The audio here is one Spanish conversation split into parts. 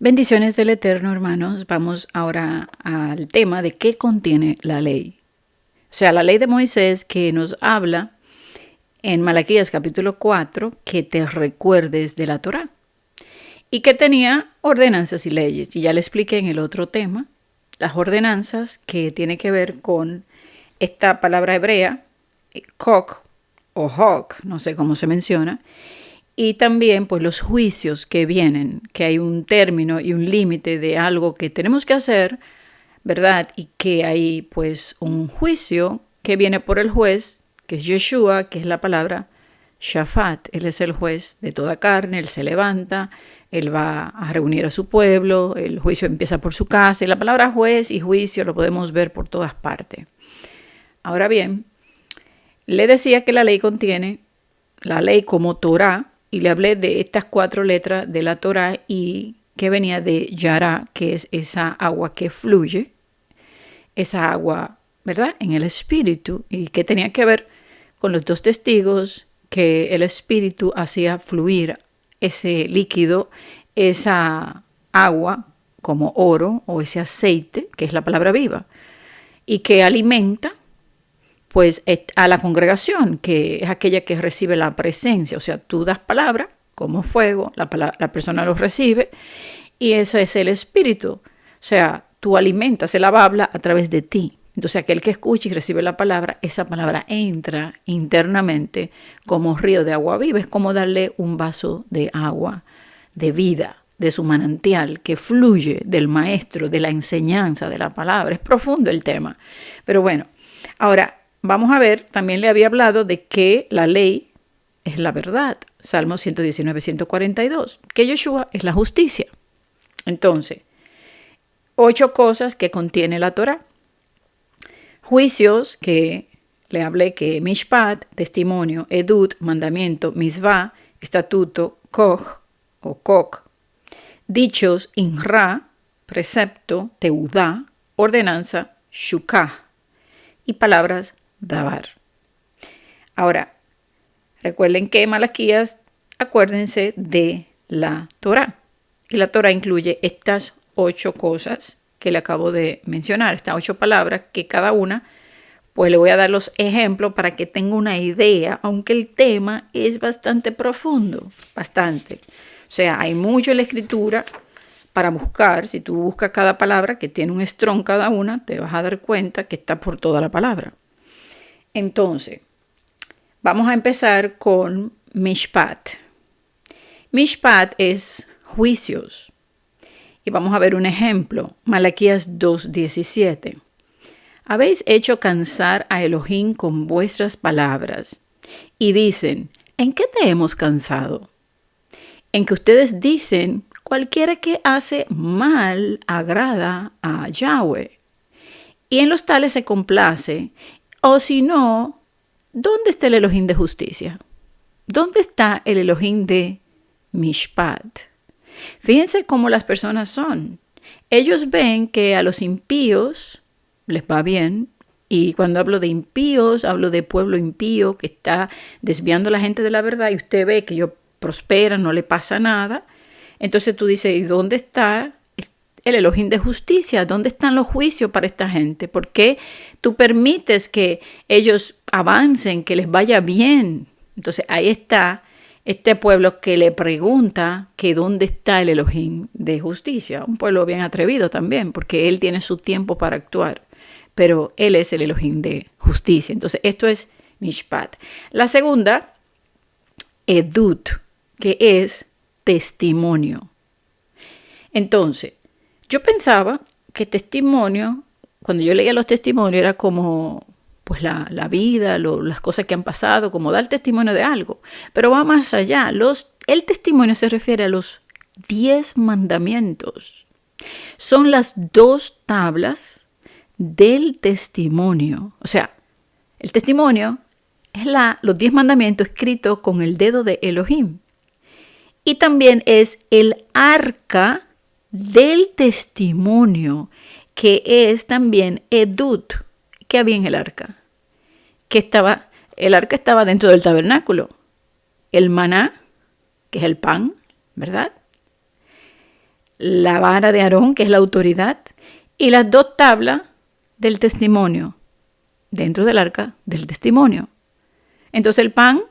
Bendiciones del Eterno, hermanos. Vamos ahora al tema de qué contiene la ley. O sea, la ley de Moisés que nos habla en Malaquías capítulo 4, que te recuerdes de la Torá. Y que tenía ordenanzas y leyes. Y ya le expliqué en el otro tema, las ordenanzas que tiene que ver con esta palabra hebrea, kok o hok, no sé cómo se menciona. Y también pues los juicios que vienen, que hay un término y un límite de algo que tenemos que hacer, ¿verdad? Y que hay pues un juicio que viene por el juez, que es Yeshua, que es la palabra Shafat. Él es el juez de toda carne, él se levanta, él va a reunir a su pueblo, el juicio empieza por su casa, y la palabra juez y juicio lo podemos ver por todas partes. Ahora bien, le decía que la ley contiene la ley como Torah, y le hablé de estas 4 letras de la Torah y que venía de Yará, que es esa agua que fluye, esa agua, ¿verdad?, en el espíritu, y que tenía que ver con los 2 testigos, que el espíritu hacía fluir ese líquido, esa agua como oro o ese aceite, que es la palabra viva, y que alimenta pues a la congregación, que es aquella que recibe la presencia. O sea, tú das palabra como fuego, la persona lo recibe, y eso es el espíritu. O sea, tú alimentas, él habla a través de ti. Entonces, aquel que escucha y recibe la palabra, esa palabra entra internamente como río de agua viva. Es como darle un vaso de agua, de vida, de su manantial, que fluye del maestro, de la enseñanza de la palabra. Es profundo el tema. Pero bueno, ahora vamos a ver, también le había hablado de que la ley es la verdad. Salmo 119, 142. Que Yeshua es la justicia. Entonces, 8 cosas que contiene la Torah. Juicios, que le hablé que mishpat, testimonio, edut, mandamiento, misvah, estatuto, koch o kok. Dichos, inra, precepto, teudá, ordenanza, shukah. Y palabras, davar. Ahora, recuerden que Malaquías, acuérdense de la Torá. Y la Torá incluye estas 8 cosas que le acabo de mencionar, estas 8 palabras que cada una, pues le voy a dar los ejemplos para que tenga una idea, aunque el tema es bastante profundo, bastante. O sea, hay mucho en la escritura para buscar. Si tú buscas cada palabra, que tiene un strong cada una, te vas a dar cuenta que está por toda la palabra. Entonces, vamos a empezar con mishpat. Mishpat es juicios. Y vamos a ver un ejemplo. Malaquías 2:17. Habéis hecho cansar a Elohim con vuestras palabras. Y dicen, ¿en qué te hemos cansado? En que ustedes dicen, cualquiera que hace mal agrada a Yahweh. Y en los tales se complace. O si no, ¿dónde está el Elohim de justicia? ¿Dónde está el Elohim de Mishpat? Fíjense cómo las personas son. Ellos ven que a los impíos les va bien. Y cuando hablo de impíos, hablo de pueblo impío que está desviando a la gente de la verdad. Y usted ve que ellos prosperan, no le pasa nada. Entonces tú dices, ¿y dónde está el Elohim de justicia? ¿Dónde están los juicios para esta gente? ¿Por qué tú permites que ellos avancen, que les vaya bien? Entonces ahí está este pueblo que le pregunta que dónde está el Elohim de justicia. Un pueblo bien atrevido también, porque él tiene su tiempo para actuar, pero él es el Elohim de justicia. Entonces esto es mishpat. La segunda, edut, que es testimonio. Entonces, yo pensaba que testimonio, cuando yo leía los testimonios, era como pues la vida, las cosas que han pasado, como dar testimonio de algo. Pero va más allá. El testimonio se refiere a los 10 mandamientos. Son las 2 tablas del testimonio. O sea, el testimonio es los 10 mandamientos escritos con el dedo de Elohim. Y también es el arca del testimonio, que es también edut. ¿Qué había en el arca? El arca estaba dentro del tabernáculo. El maná, que es el pan, ¿verdad? la vara de Aarón, que es la autoridad, y las 2 tablas del testimonio dentro del arca del testimonio. Entonces el pan,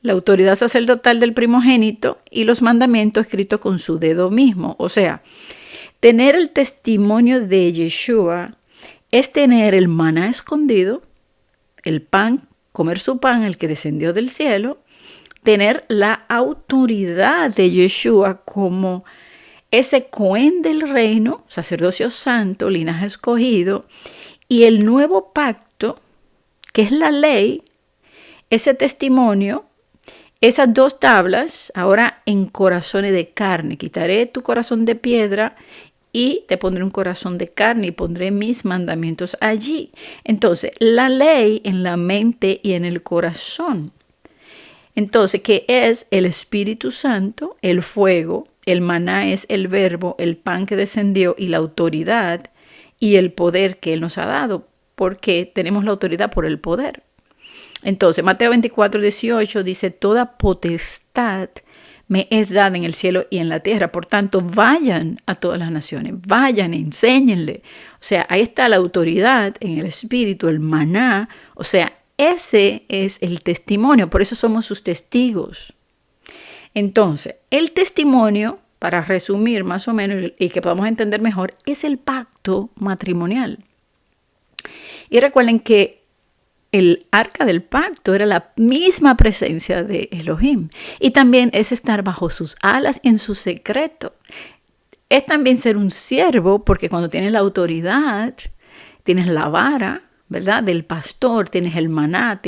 la autoridad sacerdotal del primogénito y los mandamientos escritos con su dedo mismo. O sea, tener el testimonio de Yeshua es tener el maná escondido, el pan, comer su pan, el que descendió del cielo, tener la autoridad de Yeshua como ese Cohen del reino, sacerdocio santo, linaje escogido, y el nuevo pacto, que es la ley, ese testimonio, esas 2 tablas, ahora en corazones de carne. Quitaré tu corazón de piedra y te pondré un corazón de carne y pondré mis mandamientos allí. Entonces, la ley en la mente y en el corazón. Entonces, ¿qué es el Espíritu Santo? El fuego, el maná es el verbo, el pan que descendió y la autoridad y el poder que Él nos ha dado, porque tenemos la autoridad por el poder. Entonces, Mateo 24:18 dice, toda potestad me es dada en el cielo y en la tierra. Por tanto, vayan a todas las naciones, vayan, enséñenle. O sea, ahí está la autoridad en el Espíritu, el maná. O sea, ese es el testimonio, por eso somos sus testigos. Entonces, el testimonio, para resumir más o menos y que podamos entender mejor, es el pacto matrimonial. Y recuerden que el arca del pacto era la misma presencia de Elohim. Y también es estar bajo sus alas en su secreto. Es también ser un siervo, porque cuando tienes la autoridad, tienes la vara, ¿verdad? Del pastor, tienes el maná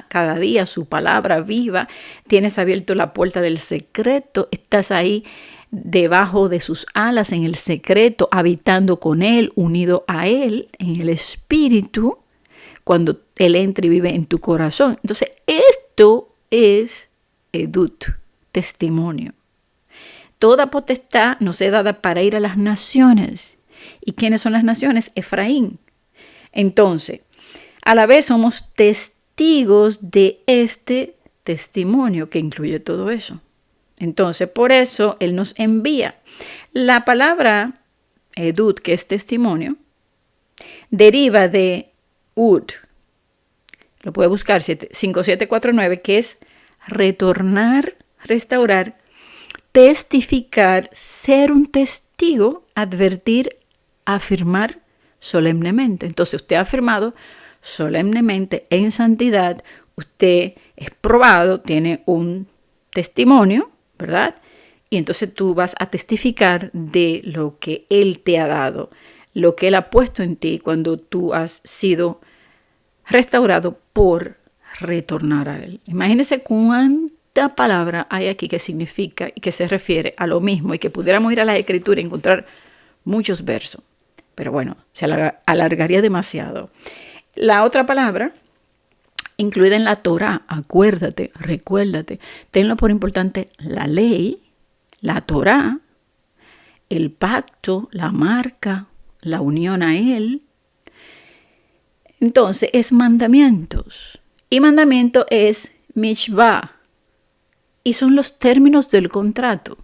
cada día, su palabra viva, tienes abierto la puerta del secreto, estás ahí debajo de sus alas en el secreto, habitando con Él, unido a Él en el espíritu, cuando Él entra y vive en tu corazón. Entonces, esto es edut, testimonio. Toda potestad nos es dada para ir a las naciones. ¿Y quiénes son las naciones? Efraín. Entonces, a la vez somos testigos de este testimonio que incluye todo eso. Entonces, por eso Él nos envía. La palabra edut, que es testimonio, deriva de ud. Lo puede buscar 5749, que es retornar, restaurar, testificar, ser un testigo, advertir, afirmar solemnemente. Entonces usted ha afirmado solemnemente en santidad, usted es probado, tiene un testimonio, ¿verdad? Y entonces tú vas a testificar de lo que Él te ha dado, lo que Él ha puesto en ti cuando tú has sido restaurado por retornar a Él. Imagínense cuánta palabra hay aquí que significa y que se refiere a lo mismo y que pudiéramos ir a la Escritura y encontrar muchos versos. Pero bueno, se alargaría demasiado. La otra palabra incluida en la Torá, acuérdate, recuérdate, tenlo por importante, la ley, la Torá, el pacto, la marca, la unión a Él. Entonces es mandamientos. Y mandamiento es mishvah. Y son los términos del contrato.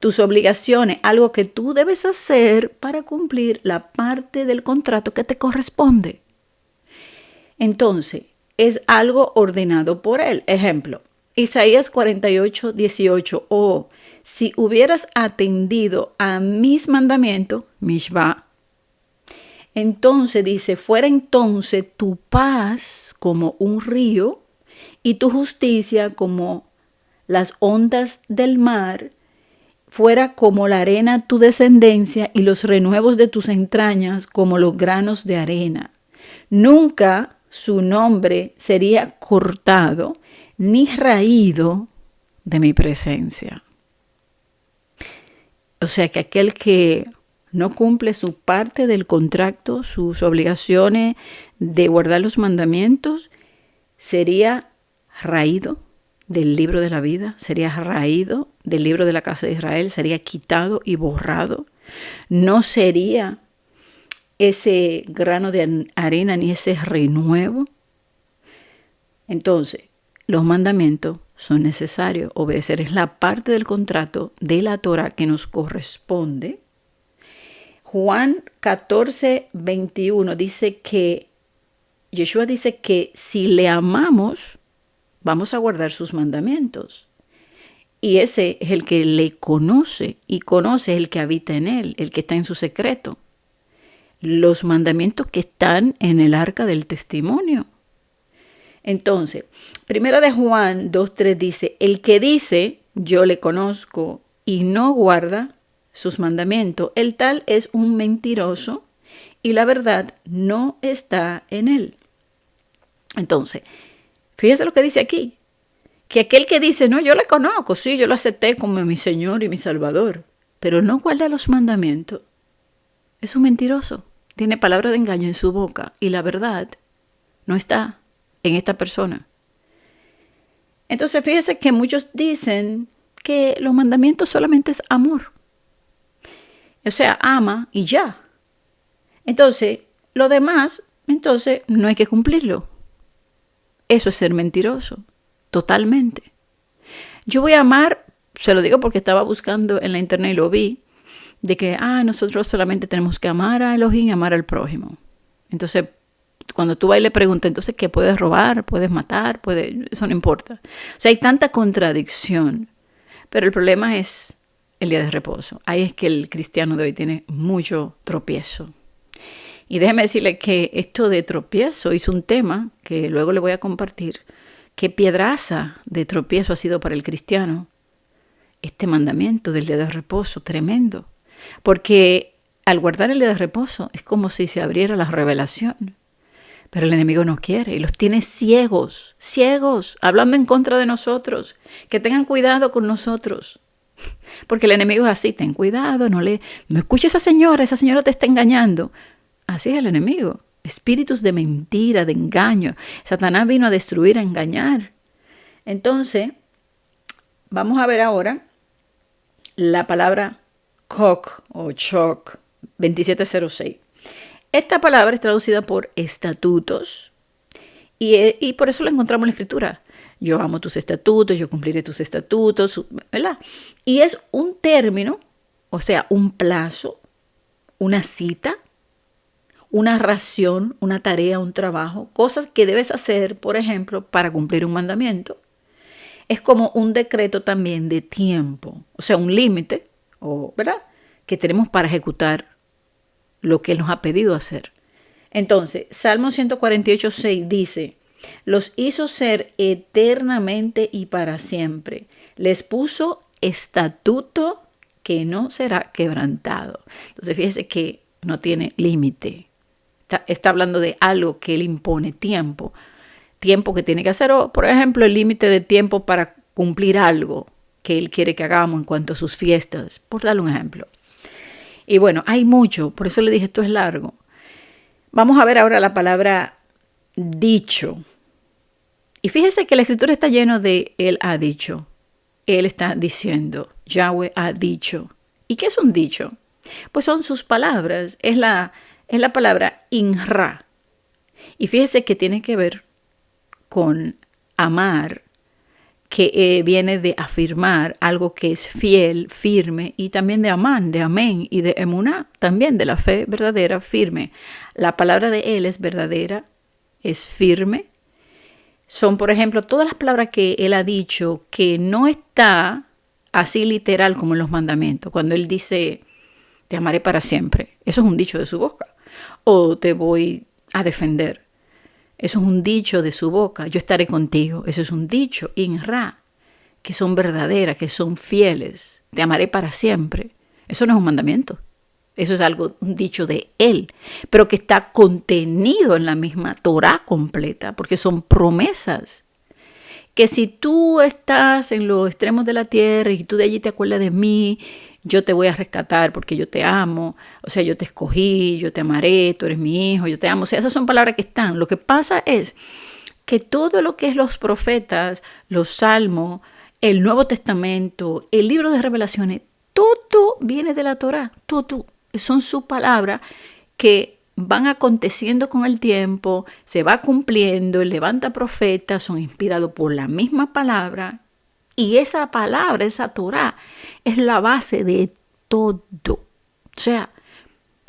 Tus obligaciones, algo que tú debes hacer para cumplir la parte del contrato que te corresponde. Entonces, es algo ordenado por Él. Ejemplo, Isaías 48:18. Oh, si hubieras atendido a mis mandamientos, mishvah. Entonces dice, fuera entonces tu paz como un río y tu justicia como las ondas del mar, fuera como la arena tu descendencia y los renuevos de tus entrañas como los granos de arena. Nunca su nombre sería cortado ni raído de mi presencia. O sea que aquel que no cumple su parte del contrato, sus obligaciones de guardar los mandamientos, sería raído del libro de la vida, sería raído del libro de la casa de Israel, sería quitado y borrado. No sería ese grano de arena ni ese renuevo. Entonces, los mandamientos son necesarios. Obedecer es la parte del contrato de la Torá que nos corresponde. Juan 14, 21 dice que Yeshua dice que si le amamos, vamos a guardar sus mandamientos. Y ese es el que le conoce, y conoce el que habita en él, el que está en su secreto. Los mandamientos que están en el arca del testimonio. Entonces, primera de Juan 2:3 dice, el que dice, yo le conozco, y no guarda sus mandamientos, el tal es un mentiroso, y la verdad no está en él. Entonces, fíjese lo que dice aquí, que aquel que dice, no, yo le conozco, sí, yo lo acepté como mi Señor y mi Salvador, pero no guarda los mandamientos, es un mentiroso, tiene palabra de engaño en su boca, y la verdad no está en esta persona. Entonces, fíjese que muchos dicen que los mandamientos solamente es amor. O sea, ama y ya. Entonces, lo demás, entonces, no hay que cumplirlo. Eso es ser mentiroso, totalmente. Yo voy a amar, se lo digo porque estaba buscando en la internet y lo vi, de que, nosotros solamente tenemos que amar a Elohim y amar al prójimo. Entonces, cuando tú vas y le preguntas, entonces, ¿qué puedes robar? ¿Puedes matar? Eso no importa. O sea, hay tanta contradicción. Pero el problema es el día de reposo. Ahí es que el cristiano de hoy tiene mucho tropiezo. Y déjeme decirle que esto de tropiezo hizo un tema que luego le voy a compartir. Qué piedraza de tropiezo ha sido para el cristiano este mandamiento del día de reposo, tremendo. Porque al guardar el día de reposo es como si se abriera la revelación. Pero el enemigo no quiere y los tiene ciegos, hablando en contra de nosotros. Que tengan cuidado con nosotros. Porque el enemigo es así, ten cuidado, no escuches a esa señora te está engañando. Así es el enemigo, espíritus de mentira, de engaño. Satanás vino a destruir, a engañar. Entonces, vamos a ver ahora la palabra kok o chok 2706. Esta palabra es traducida por estatutos y por eso la encontramos en la Escritura. Yo amo tus estatutos, yo cumpliré tus estatutos, ¿verdad? Y es un término, o sea, un plazo, una cita, una ración, una tarea, un trabajo, cosas que debes hacer, por ejemplo, para cumplir un mandamiento. Es como un decreto también de tiempo, o sea, un límite, ¿verdad? Que tenemos para ejecutar lo que Él nos ha pedido hacer. Entonces, Salmo 148:6 dice, los hizo ser eternamente y para siempre. Les puso estatuto que no será quebrantado. Entonces, fíjese que no tiene límite. Está hablando de algo que Él impone, tiempo que tiene que hacer, o por ejemplo, el límite de tiempo para cumplir algo que Él quiere que hagamos en cuanto a sus fiestas, por darle un ejemplo. Y bueno, hay mucho, por eso le dije, esto es largo. Vamos a ver ahora la palabra dicho. Y fíjese que la Escritura está lleno de Él ha dicho. Él está diciendo, Yahweh ha dicho. ¿Y qué es un dicho? Pues son sus palabras, es la palabra inra. Y fíjese que tiene que ver con amar, que viene de afirmar algo que es fiel, firme, y también de amán, de amén, y de emuná, también de la fe verdadera, firme. La palabra de Él es verdadera, es firme. Son, por ejemplo, todas las palabras que Él ha dicho que no está así literal como en los mandamientos. Cuando Él dice, te amaré para siempre, eso es un dicho de su boca. O te voy a defender. Eso es un dicho de su boca, yo estaré contigo. Eso es un dicho, inra, que son verdaderas, que son fieles. Te amaré para siempre. Eso no es un mandamiento. Eso es un dicho de Él, pero que está contenido en la misma Torá completa, porque son promesas. Que si tú estás en los extremos de la tierra y tú de allí te acuerdas de mí, yo te voy a rescatar porque yo te amo, o sea, yo te escogí, yo te amaré, tú eres mi hijo, yo te amo. O sea, esas son palabras que están. Lo que pasa es que todo lo que es los profetas, los salmos, el Nuevo Testamento, el libro de Revelaciones, todo viene de la Torá, todo. Son sus palabras que van aconteciendo con el tiempo, se va cumpliendo, él levanta profetas, son inspirados por la misma palabra Y esa palabra, esa Torá, es la base de todo. O sea,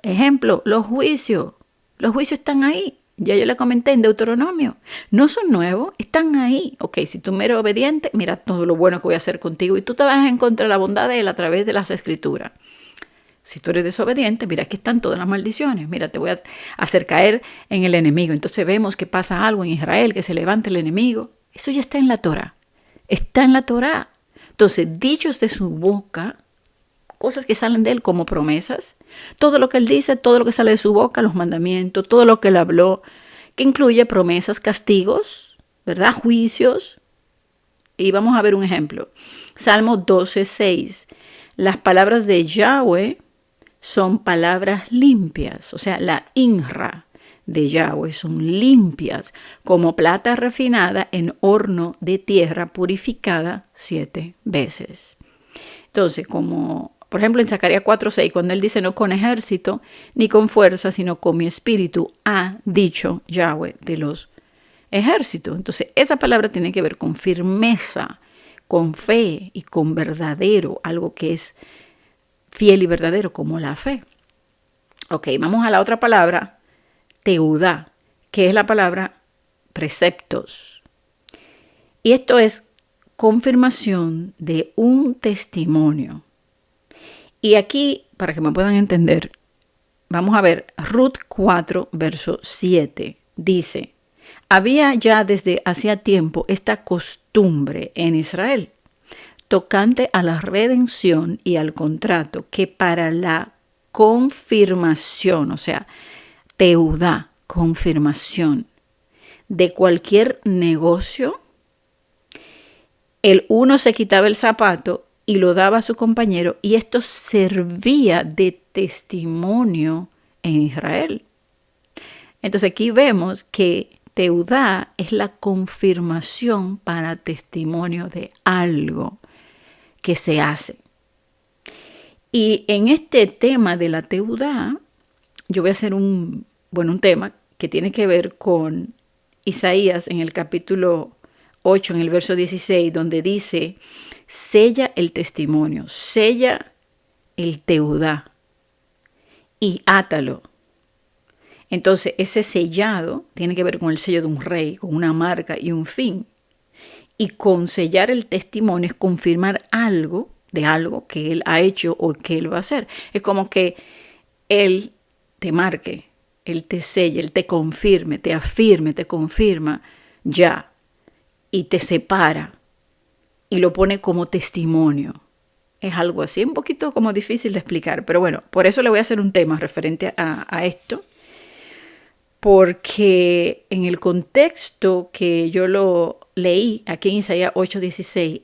ejemplo, los juicios. Los juicios están ahí. Ya yo le comenté en Deuteronomio. No son nuevos, están ahí. Ok, si tú me eres obediente, mira todo lo bueno que voy a hacer contigo y tú te vas a encontrar la bondad de Él a través de las Escrituras. Si tú eres desobediente, mira, aquí están todas las maldiciones. Mira, te voy a hacer caer en el enemigo. Entonces vemos que pasa algo en Israel, que se levanta el enemigo. Eso ya está en la Torá. Está en la Torá. Entonces, dichos de su boca, cosas que salen de él como promesas, todo lo que él dice, todo lo que sale de su boca, los mandamientos, todo lo que él habló, que incluye promesas, castigos, ¿verdad? Juicios. Y vamos a ver un ejemplo. Salmo 12:6. Las palabras de Yahweh son palabras limpias, o sea, la inra de Yahweh son limpias, como plata refinada en horno de tierra purificada 7 veces. Entonces, como por ejemplo en Zacarías 4:6, cuando él dice no con ejército ni con fuerza, sino con mi espíritu, ha dicho Yahweh de los ejércitos. Entonces, esa palabra tiene que ver con firmeza, con fe y con verdadero, algo que es fiel y verdadero como la fe. Ok, vamos a la otra palabra, teudá, que es la palabra preceptos. Y esto es confirmación de un testimonio. Y aquí, para que me puedan entender, vamos a ver Ruth 4, verso 7. Dice, había ya desde hacía tiempo esta costumbre en Israel, tocante a la redención y al contrato, que para la confirmación, o sea, teudá, confirmación de cualquier negocio, el uno se quitaba el zapato y lo daba a su compañero, y esto servía de testimonio en Israel. Entonces aquí vemos que teudá es la confirmación para testimonio de algo que se hace. Y en este tema de la teudá, yo voy a hacer un tema que tiene que ver con Isaías en el capítulo 8, en el verso 16, donde dice, sella el testimonio, sella el teudá y átalo. Entonces, ese sellado tiene que ver con el sello de un rey, con una marca y un fin. Y con sellar el testimonio es confirmar algo de algo que él ha hecho o que él va a hacer. Es como que él te marque, él te selle, él te confirme, te afirme, te confirma ya. Y te separa y lo pone como testimonio. Es algo así, un poquito como difícil de explicar. Pero bueno, por eso le voy a hacer un tema referente a esto. Porque en el contexto que yo lo leí aquí en Isaías 8:16,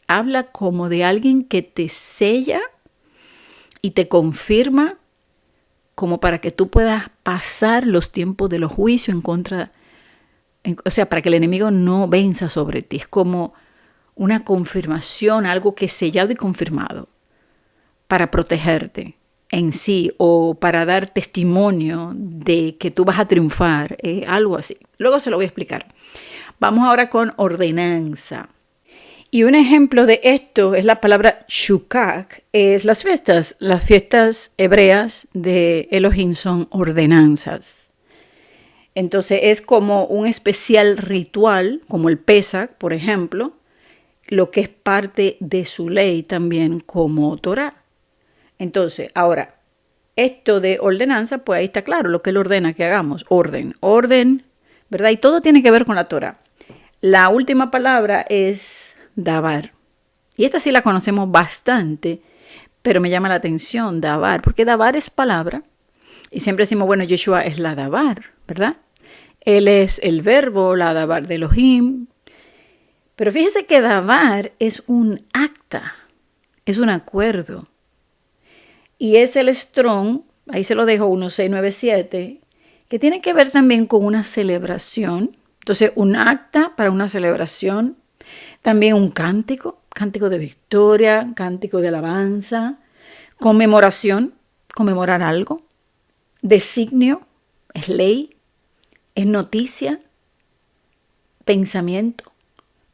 habla como de alguien que te sella y te confirma como para que tú puedas pasar los tiempos de los juicios en contra, o sea, para que el enemigo no venza sobre ti. Es como una confirmación, algo que es sellado y confirmado para protegerte en sí o para dar testimonio de que tú vas a triunfar, algo así. Luego se lo voy a explicar. Vamos ahora con ordenanza. Y un ejemplo de esto es la palabra shukak, es las fiestas hebreas de Elohim son ordenanzas. Entonces es como un especial ritual, como el Pesach, por ejemplo, lo que es parte de su ley también como Torá. Entonces, ahora, esto de ordenanza, pues ahí está claro lo que él ordena que hagamos. Orden, ¿verdad? Y todo tiene que ver con la Torá. La última palabra es davar. Y esta sí la conocemos bastante, pero me llama la atención, davar, porque davar es palabra. Y siempre decimos, bueno, Yeshua es la davar, ¿verdad? Él es el verbo, la davar de Elohim. Pero fíjese que davar es un acta, es un acuerdo. Y es el Strong, ahí se lo dejo 1697, que tiene que ver también con una celebración. Entonces, un acta para una celebración. También un cántico de victoria, cántico de alabanza. Conmemoración, conmemorar algo. Designio, es ley, es noticia, pensamiento,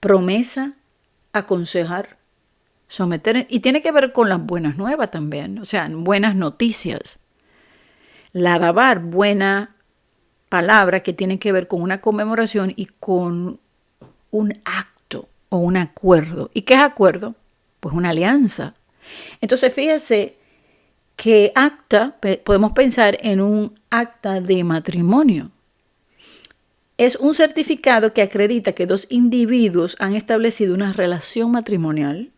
promesa, aconsejar, someter, y tiene que ver con las buenas nuevas también, o sea, buenas noticias. La dabar, buena palabra que tiene que ver con una conmemoración y con un acto o un acuerdo. ¿Y qué es acuerdo? Pues una alianza. Entonces fíjese que acta, podemos pensar en un acta de matrimonio. Es un certificado que acredita que dos individuos han establecido una relación matrimonial.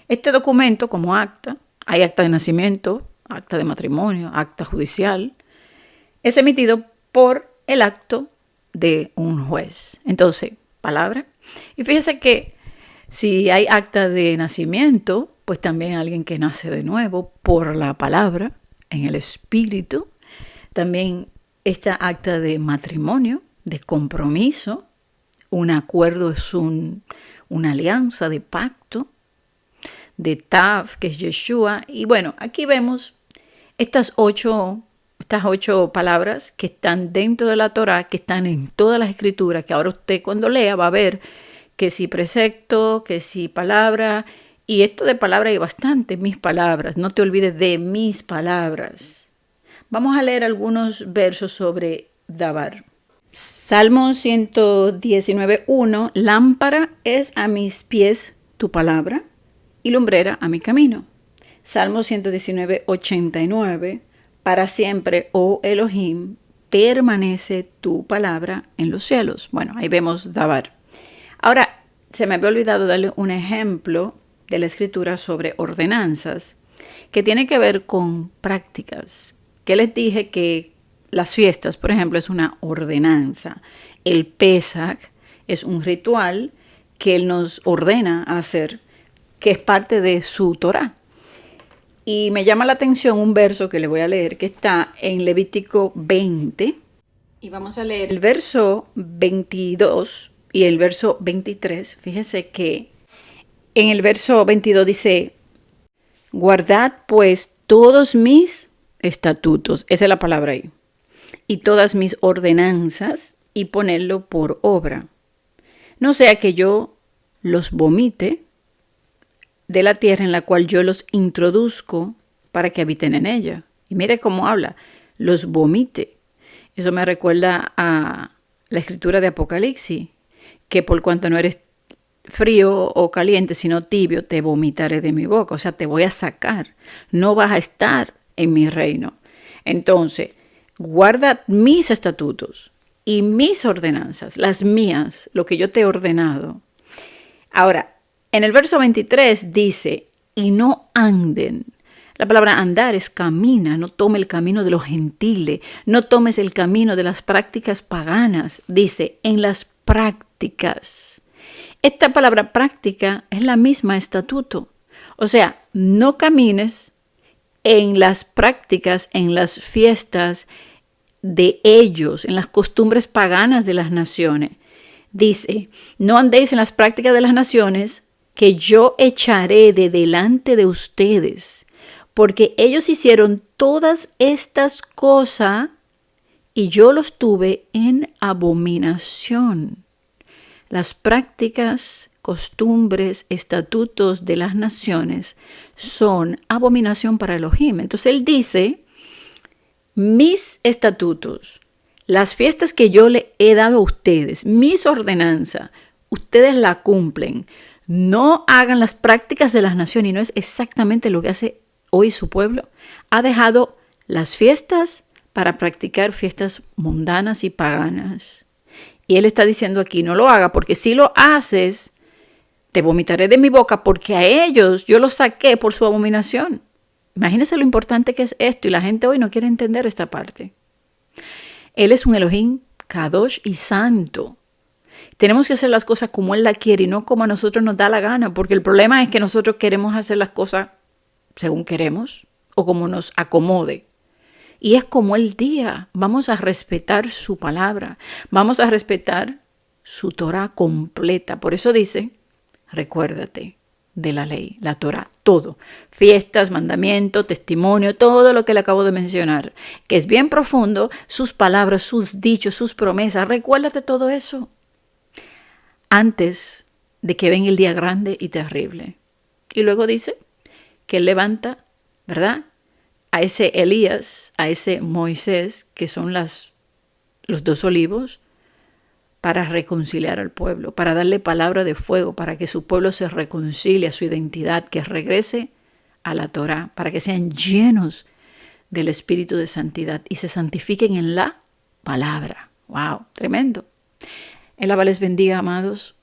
Este documento, como acta, hay acta de nacimiento, acta de matrimonio, acta judicial, es emitido por el acto de un juez. Entonces, palabra. Y fíjese que si hay acta de nacimiento, pues también alguien que nace de nuevo por la palabra, en el espíritu. También esta acta de matrimonio, de compromiso. Un acuerdo es una alianza de pacto, de Tav, que es Yeshua. Y bueno, aquí vemos estas ocho palabras que están dentro de la Torá, que están en todas las escrituras, que ahora usted cuando lea va a ver que si precepto, que si palabra, y esto de palabra hay bastante, mis palabras, no te olvides de mis palabras. Vamos a leer algunos versos sobre Dabar. Salmo 119:1, lámpara es a mis pies tu palabra y lumbrera a mi camino. Salmo 119:89, para siempre, oh Elohim, permanece tu palabra en los cielos. Bueno, ahí vemos Dabar. Ahora, se me había olvidado darle un ejemplo de la escritura sobre ordenanzas que tiene que ver con prácticas. Que les dije que las fiestas, por ejemplo, es una ordenanza. El Pesach es un ritual que Él nos ordena hacer, que es parte de su Torá. Y me llama la atención un verso que le voy a leer, que está en Levítico 20. Y vamos a leer el verso 22 y el verso 23. Fíjense que en el verso 22 dice, guardad pues todos mis estatutos, esa es la palabra ahí, y todas mis ordenanzas, y ponerlo por obra. No sea que yo los vomite de la tierra en la cual yo los introduzco para que habiten en ella. Y mire cómo habla, los vomite. Eso me recuerda a la escritura de Apocalipsis, que por cuanto no eres frío o caliente, sino tibio, te vomitaré de mi boca. O sea, te voy a sacar. No vas a estar en mi reino. Entonces, guarda mis estatutos y mis ordenanzas, las mías, lo que yo te he ordenado. Ahora, en el verso 23 dice, y no anden. La palabra andar es camina, no tome el camino de los gentiles, no tomes el camino de las prácticas paganas. Dice, en las prácticas. Esta palabra práctica es la misma estatuto. O sea, no camines en las prácticas, en las fiestas de ellos, en las costumbres paganas de las naciones. Dice, no andéis en las prácticas de las naciones, que yo echaré de delante de ustedes, porque ellos hicieron todas estas cosas y yo los tuve en abominación. Las prácticas, costumbres, estatutos de las naciones son abominación para Elohim. Entonces él dice, mis estatutos, las fiestas que yo le he dado a ustedes, mis ordenanzas, ustedes la cumplen. No hagan las prácticas de las naciones, y no es exactamente lo que hace hoy su pueblo. Ha dejado las fiestas para practicar fiestas mundanas y paganas. Y él está diciendo aquí, no lo haga, porque si lo haces, te vomitaré de mi boca, porque a ellos yo los saqué por su abominación. Imagínense lo importante que es esto, y la gente hoy no quiere entender esta parte. Él es un Elohim Kadosh y santo. Tenemos que hacer las cosas como Él la quiere y no como a nosotros nos da la gana, porque el problema es que nosotros queremos hacer las cosas según queremos o como nos acomode. Y es como Él diga, vamos a respetar su palabra, vamos a respetar su Torah completa. Por eso dice, recuérdate de la ley, la Torah, todo. Fiestas, mandamientos, testimonio, todo lo que le acabo de mencionar, que es bien profundo, sus palabras, sus dichos, sus promesas. Recuérdate todo eso. Antes de que ven el día grande y terrible. Y luego dice que él levanta, ¿verdad?, a ese Elías, a ese Moisés, que son los 2 olivos, para reconciliar al pueblo, para darle palabra de fuego, para que su pueblo se reconcilie a su identidad, que regrese a la Torá, para que sean llenos del Espíritu de Santidad y se santifiquen en la palabra. ¡Wow! Tremendo. El Abba les bendiga, amados.